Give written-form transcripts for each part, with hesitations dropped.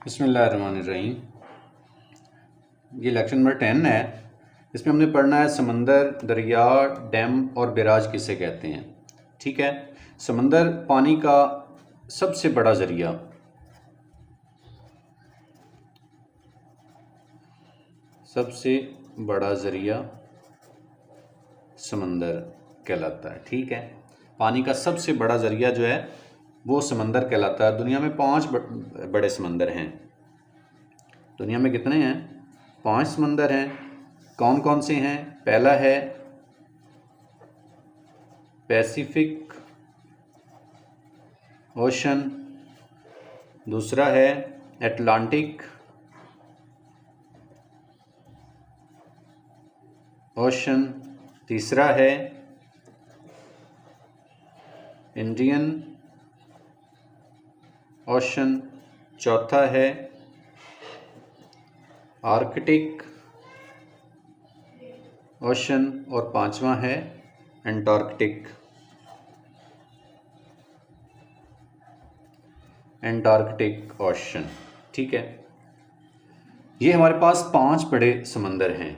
बिस्मिल्लाहिर्रहमानिर्रहीम। ये lecture number 10 है। इसमें हमने पढ़ना है समंदर, दरिया, डैम और बैराज किसे कहते हैं। ठीक है। समंदर पानी का सबसे बड़ा ज़रिया, सबसे बड़ा ज़रिया समंदर कहलाता है। ठीक है। पानी का सबसे बड़ा ज़रिया जो है वो समंदर कहलाता है। दुनिया में 5 बड़े समंदर हैं। दुनिया में कितने हैं? 5 समंदर हैं। कौन कौन से हैं? पहला है पैसिफिक ओशन, दूसरा है अटलांटिक ओशन, तीसरा है इंडियन ओशन, चौथा है आर्कटिक ओशन और पांचवा है एंटार्कटिक ओशन। ठीक है। ये हमारे पास 5 बड़े समंदर हैं।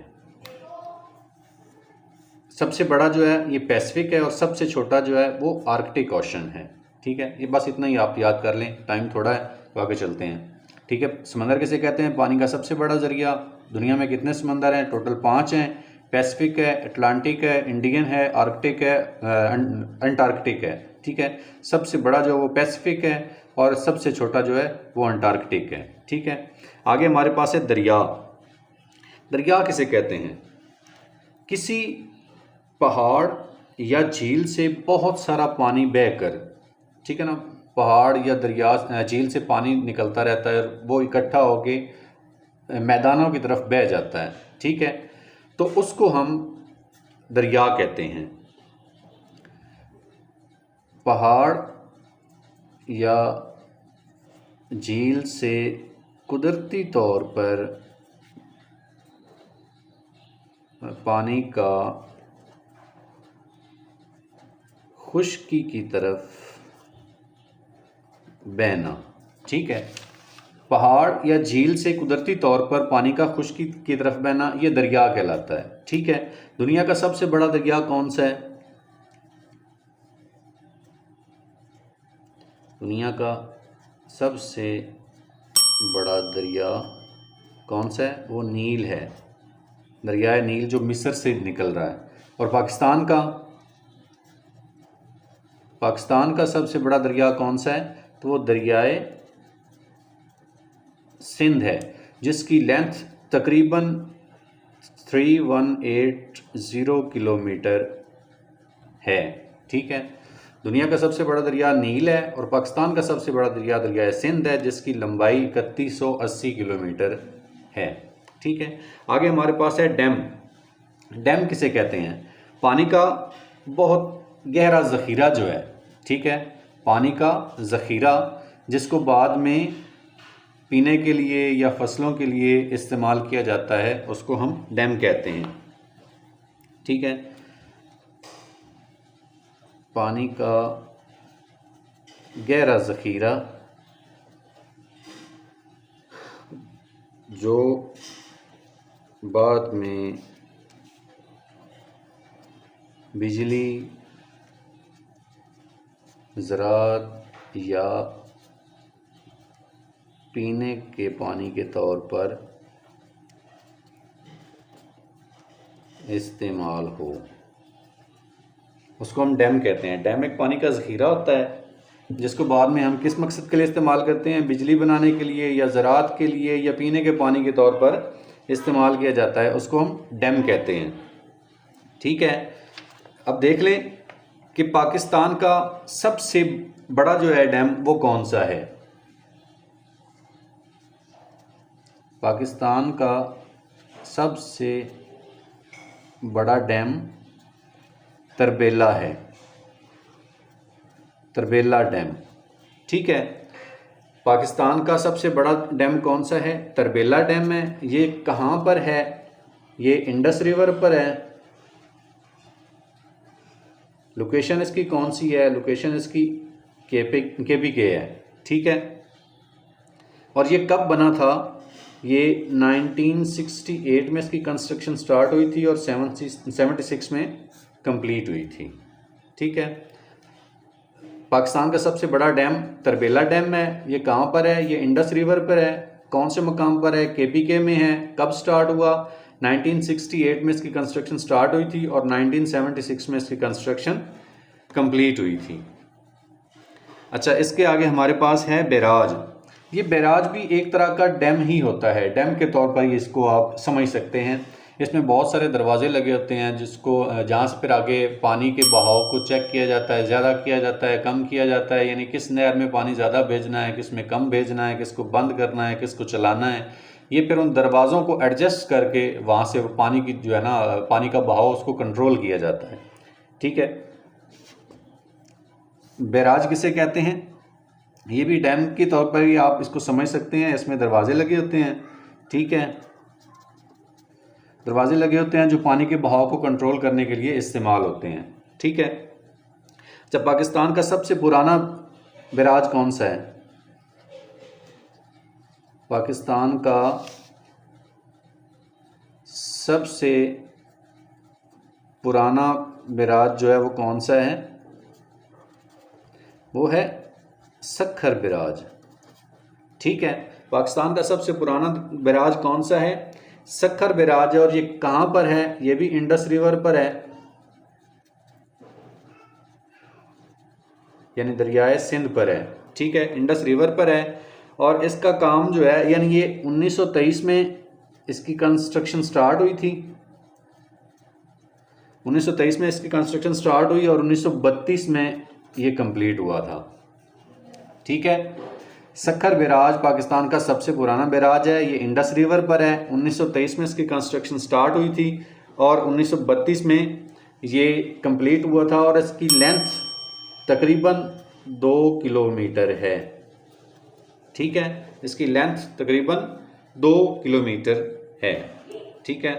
सबसे बड़ा जो है ये पैसिफिक है और सबसे छोटा जो है वो आर्कटिक ओशन है। ठीक है। ये बस इतना ही आप याद कर लें, टाइम थोड़ा है तो आगे चलते हैं। ठीक है। समंदर किसे कहते हैं? पानी का सबसे बड़ा ज़रिया। दुनिया में कितने समंदर हैं? टोटल 5 हैं। पैसिफिक है, अटलांटिक है, इंडियन है, आर्कटिक है, अंटार्कटिक है। ठीक है। सबसे बड़ा जो है वो पैसिफिक है और सबसे छोटा जो है वो अंटार्कटिक है। ठीक है। आगे हमारे पास है दरिया। दरिया किसे कहते हैं? किसी पहाड़ या झील से बहुत सारा पानी बहकर, ठीक है ना, पहाड़ या दरिया झील से पानी निकलता रहता है, वो इकट्ठा होके मैदानों की तरफ बह जाता है। ठीक है। तो उसको हम दरिया कहते हैं। पहाड़ या झील से कुदरती तौर पर पानी का खुश्की की तरफ बहना। ठीक है। पहाड़ या झील से कुदरती तौर पर पानी का खुश्की की तरफ बहना ये दरिया कहलाता है। ठीक है। दुनिया का सबसे बड़ा दरिया कौन सा है? दुनिया का सबसे बड़ा दरिया कौन सा है? वो नील है। दरियाए नील जो मिस्र से निकल रहा है। और पाकिस्तान का सबसे बड़ा दरिया कौन सा है? तो वो दरियाए सिंध है, जिसकी लेंथ तकरीबन 3180 किलोमीटर है। ठीक है। दुनिया का सबसे बड़ा दरिया नील है और पाकिस्तान का सबसे बड़ा दरिया दरियाए सिंध है, जिसकी लंबाई 3180 किलोमीटर है। ठीक है। आगे हमारे पास है डैम। डैम किसे कहते हैं? पानी का बहुत गहरा ज़ख़ीरा जो है। ठीक है। पानी का ज़ख़ीरा जिसको बाद में पीने के लिए या फसलों के लिए इस्तेमाल किया जाता है, उसको हम डैम कहते हैं। ठीक है। पानी का गहरा ज़ख़ीरा जो बाद में बिजली, ज़राअत या पीने के पानी के तौर पर इस्तेमाल हो, उसको हम डैम कहते हैं। डैम एक पानी का ज़ख़ीरा होता है जिसको बाद में हम किस मकसद के लिए इस्तेमाल करते हैं? बिजली बनाने के लिए या ज़राअत के लिए या पीने के पानी के तौर पर इस्तेमाल किया जाता है, उसको हम डैम कहते हैं। ठीक है। अब देख लें कि पाकिस्तान का सबसे बड़ा जो है डैम वो कौन सा है। पाकिस्तान का सबसे बड़ा डैम तरबेला है, तरबेला डैम। ठीक है। पाकिस्तान का सबसे बड़ा डैम कौन सा है? तरबेला डैम है। ये कहाँ पर है? ये इंडस रिवर पर है। लोकेशन इसकी कौन सी है? लोकेशन इसकी KPK है। ठीक है। और ये कब बना था? ये 1968 में इसकी कंस्ट्रक्शन स्टार्ट हुई थी और 76 में कंप्लीट हुई थी। ठीक है। पाकिस्तान का सबसे बड़ा डैम तरबेला डैम है। ये कहाँ पर है? ये इंडस रिवर पर है। कौन से मकाम पर है? KPK में है। कब स्टार्ट हुआ? 1968 में इसकी कंस्ट्रक्शन स्टार्ट हुई थी और 1976 में इसकी कंस्ट्रक्शन कंप्लीट हुई थी। अच्छा, इसके आगे हमारे पास है बैराज। ये बैराज भी एक तरह का डैम ही होता है। डैम के तौर पर इसको आप समझ सकते हैं। इसमें बहुत सारे दरवाजे लगे होते हैं जिसको जहाँ से फिर आगे पानी के बहाव को चेक किया जाता है, ज़्यादा किया जाता है, कम किया जाता है, यानी किस नहर में पानी ज़्यादा भेजना है, किस में कम भेजना है, किसको बंद करना है, किसको चलाना है। ये फिर उन दरवाज़ों को एडजस्ट करके वहाँ से पानी की जो है ना, पानी का बहाव उसको कंट्रोल किया जाता है। ठीक है। बैराज किसे कहते हैं? ये भी डैम के तौर पर ही आप इसको समझ सकते हैं। इसमें दरवाजे लगे होते हैं। ठीक है, दरवाजे लगे होते हैं जो पानी के बहाव को कंट्रोल करने के लिए इस्तेमाल होते हैं। ठीक है। जब पाकिस्तान का सबसे पुराना बैराज कौन सा है? पाकिस्तान का सबसे पुराना बैराज जो है वो कौन सा है? वो है सक्खर बैराज। ठीक है। पाकिस्तान का सबसे पुराना बैराज कौन सा है? सक्खर बैराज है। और ये कहाँ पर है? ये भी इंडस रिवर पर है, यानी दरियाए सिंध पर है। ठीक है, इंडस रिवर पर है। और इसका काम जो है, यानी ये 1923 में इसकी कंस्ट्रक्शन स्टार्ट हुई थी। 1923 में इसकी कंस्ट्रक्शन स्टार्ट हुई और 1932 में ये कंप्लीट हुआ था। ठीक है। सक्खर बैराज पाकिस्तान का सबसे पुराना बैराज है। ये इंडस रिवर पर है। 1923 में इसकी कंस्ट्रक्शन स्टार्ट हुई थी और 1932 में ये कंप्लीट हुआ था और इसकी लेंथ तकरीबन 2 किलोमीटर है। ठीक है, इसकी लेंथ तकरीबन 2 किलोमीटर है। ठीक है।